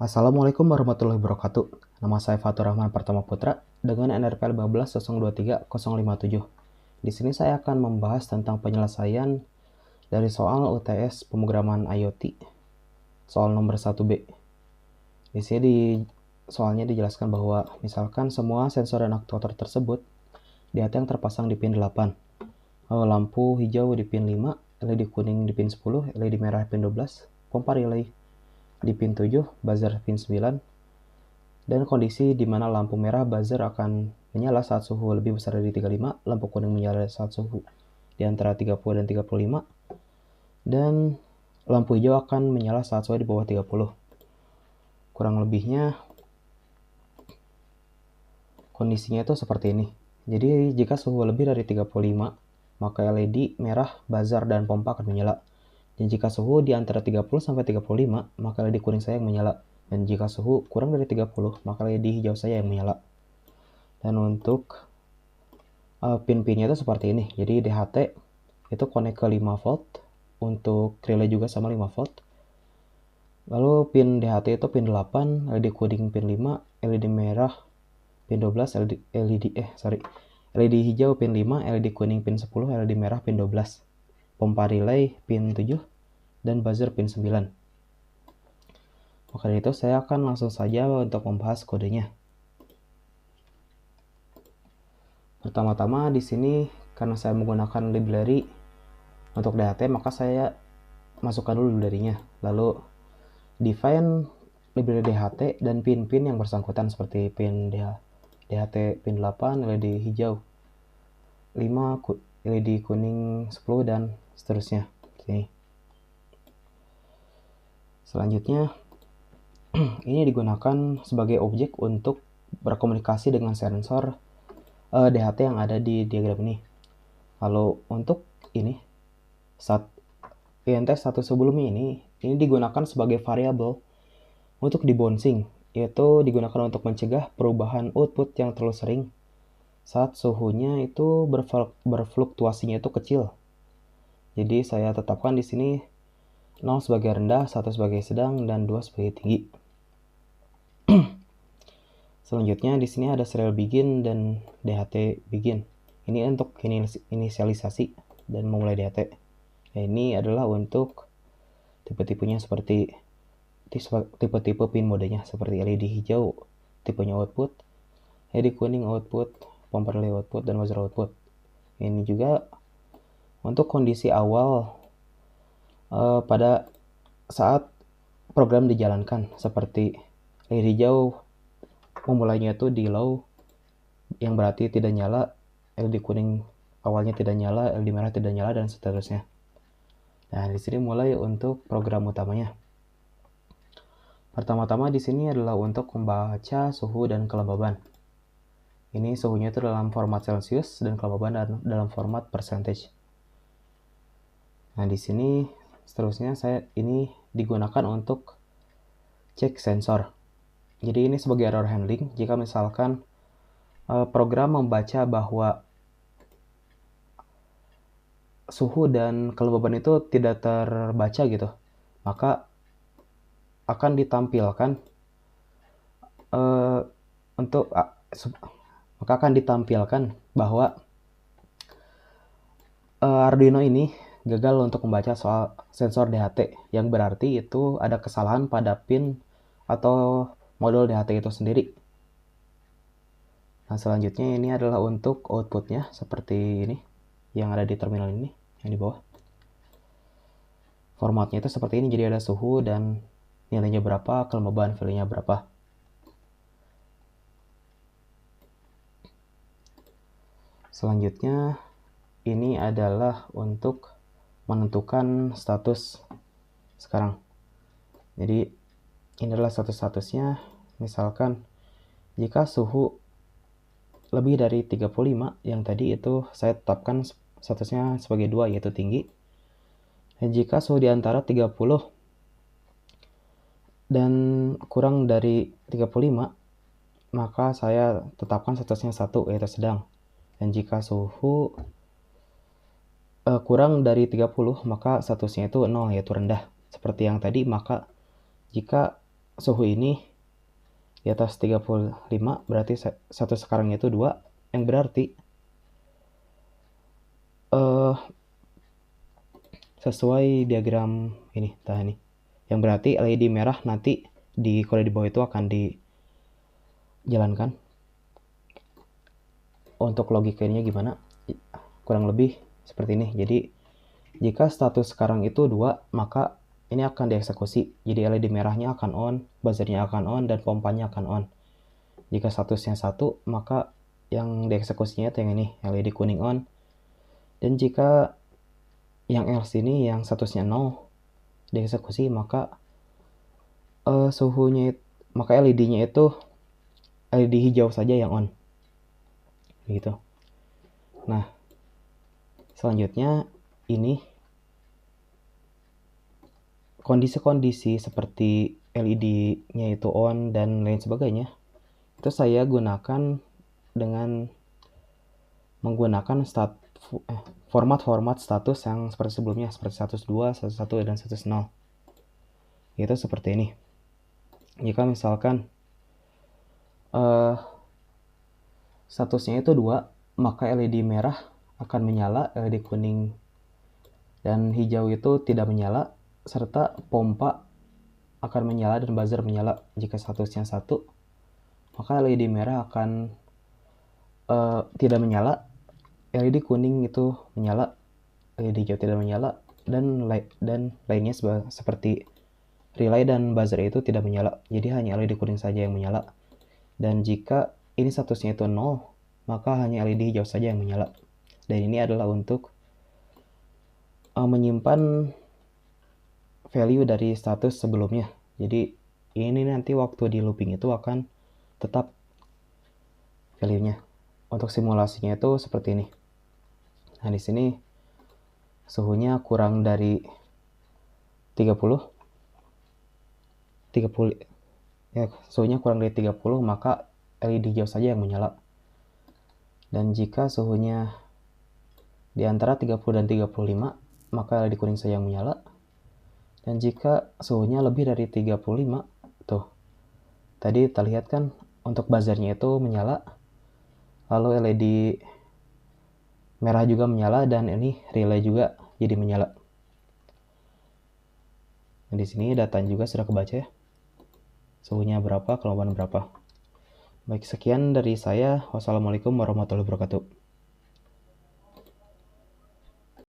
Assalamualaikum warahmatullahi wabarakatuh. Nama saya Fatur Rahman Pratama Putra dengan NRP 15023-057. Di sini saya akan membahas tentang penyelesaian dari soal UTS pemrograman IoT, soal nomor 1B. Di sini soalnya dijelaskan bahwa misalkan semua sensor dan aktuator tersebut data yang terpasang di pin 8, lampu hijau di pin 5, LED kuning di pin 10, LED merah pin 12, pompa relay di pin 7, buzzer pin 9, dan kondisi di mana lampu merah buzzer akan menyala saat suhu lebih besar dari 35, lampu kuning menyala saat suhu di antara 30 dan 35, dan lampu hijau akan menyala saat suhu di bawah 30. Kurang lebihnya kondisinya itu seperti ini. Jadi jika suhu lebih dari 35, maka LED merah, buzzer, dan pompa akan menyala. Dan jika suhu di antara 30 sampai 35, maka LED kuning saya yang menyala. Dan jika suhu kurang dari 30, maka LED hijau saya yang menyala. Dan untuk pin-pinnya itu seperti ini. Jadi DHT itu connect ke 5 volt, untuk relay juga sama 5 volt. Lalu pin DHT itu pin 8, LED kuning pin 5, LED merah pin 12, LED hijau pin 5, LED kuning pin 10, LED merah pin 12, pompa relay pin 7, dan buzzer pin 9. Maka dari itu saya akan langsung saja untuk membahas kodenya. Pertama-tama di sini karena saya menggunakan library untuk DHT, maka saya masukkan dulu library-nya. Lalu define library DHT dan pin-pin yang bersangkutan seperti pin DHT pin 8, LED hijau 5, LED kuning 10, dan seterusnya. Oke. Selanjutnya ini digunakan sebagai objek untuk berkomunikasi dengan sensor DHT yang ada di diagram ini. Lalu untuk ini INT1 sebelumnya ini digunakan sebagai variabel untuk debouncing, yaitu digunakan untuk mencegah perubahan output yang terlalu sering saat suhunya itu berfluktuasinya itu kecil. Jadi saya tetapkan di sini 0 sebagai rendah, 1 sebagai sedang, dan 2 sebagai tinggi. Selanjutnya di sini ada serial begin dan DHT begin. Ini untuk inisialisasi dan memulai DHT. Nah, ini adalah untuk tipe-tipenya seperti tipe-tipe pin modenya seperti LED hijau tipenya output, LED kuning output, pompa relay output, dan buzzer output. Ini juga untuk kondisi awal pada saat program dijalankan, seperti LED hijau memulainya itu di low, yang berarti tidak nyala, LED kuning awalnya tidak nyala, LED merah tidak nyala, dan seterusnya. Nah, di sini mulai untuk program utamanya. Pertama-tama di sini adalah untuk membaca suhu dan kelembaban. Ini suhunya itu dalam format Celsius dan kelembaban dalam format percentage. Nah, di sini seterusnya ini digunakan untuk cek sensor. Jadi ini sebagai error handling jika misalkan program membaca bahwa suhu dan kelembaban itu tidak terbaca gitu, maka akan ditampilkan bahwa Arduino ini gagal untuk membaca soal sensor DHT, yang berarti itu ada kesalahan pada pin atau modul DHT itu sendiri. Nah, selanjutnya ini adalah untuk outputnya seperti ini yang ada di terminal ini yang di bawah. Formatnya itu seperti ini, jadi ada suhu dan nilainya berapa, kelembaban value-nya berapa. Selanjutnya ini adalah untuk menentukan status sekarang. Jadi ini adalah statusnya, misalkan jika suhu lebih dari 35, yang tadi itu saya tetapkan statusnya sebagai 2, yaitu tinggi. Dan jika suhu di antara 30 dan kurang dari 35, maka saya tetapkan statusnya 1, yaitu sedang. Dan jika suhu kurang dari 30, maka statusnya itu 0, yaitu rendah. Seperti yang tadi, maka jika suhu ini di atas 35, berarti satu sekarangnya itu 2, yang berarti sesuai diagram ini, yang berarti LED merah nanti di kode di bawah itu akan dijalankan. Untuk logikanya gimana? Kurang lebih seperti ini. Jadi jika status sekarang itu 2, maka ini akan dieksekusi. Jadi LED merahnya akan on, buzzernya akan on, dan pompanya akan on. Jika statusnya 1, maka yang dieksekusinya itu yang ini, LED kuning on. Dan jika yang else ini yang statusnya 0 dieksekusi, maka maka LED-nya itu LED hijau saja yang on. Gitu. Nah, selanjutnya ini kondisi-kondisi seperti LED-nya itu on dan lain sebagainya, itu saya gunakan dengan menggunakan format-format status yang seperti sebelumnya, seperti status 2, status 1, dan status 0. Itu seperti ini. Jika misalkan statusnya itu 2, maka LED merah akan menyala, LED kuning dan hijau itu tidak menyala, serta pompa akan menyala dan buzzer menyala. Jika statusnya 1, maka LED merah akan tidak menyala, LED kuning itu menyala, LED hijau tidak menyala, dan lainnya seperti relay dan buzzer itu tidak menyala. Jadi hanya LED kuning saja yang menyala. Dan jika ini statusnya itu 0, maka hanya LED hijau saja yang menyala. Dan ini adalah untuk menyimpan value dari status sebelumnya. Jadi ini nanti waktu di looping itu akan tetap value-nya. Untuk simulasinya itu seperti ini. Nah, di sini suhunya kurang dari 30, ya, suhunya kurang dari 30, maka LED hijau saja yang menyala. Dan jika suhunya di antara 30 dan 35, maka LED kuning saja yang menyala. Dan jika suhunya lebih dari 35, tuh, tadi terlihat kan untuk buzzernya itu menyala, lalu LED merah juga menyala, dan ini relay juga jadi menyala. Nah, di sini datanya juga sudah kebaca ya. Suhunya berapa, kelembaban berapa. Baik, sekian dari saya. Wassalamualaikum warahmatullahi wabarakatuh.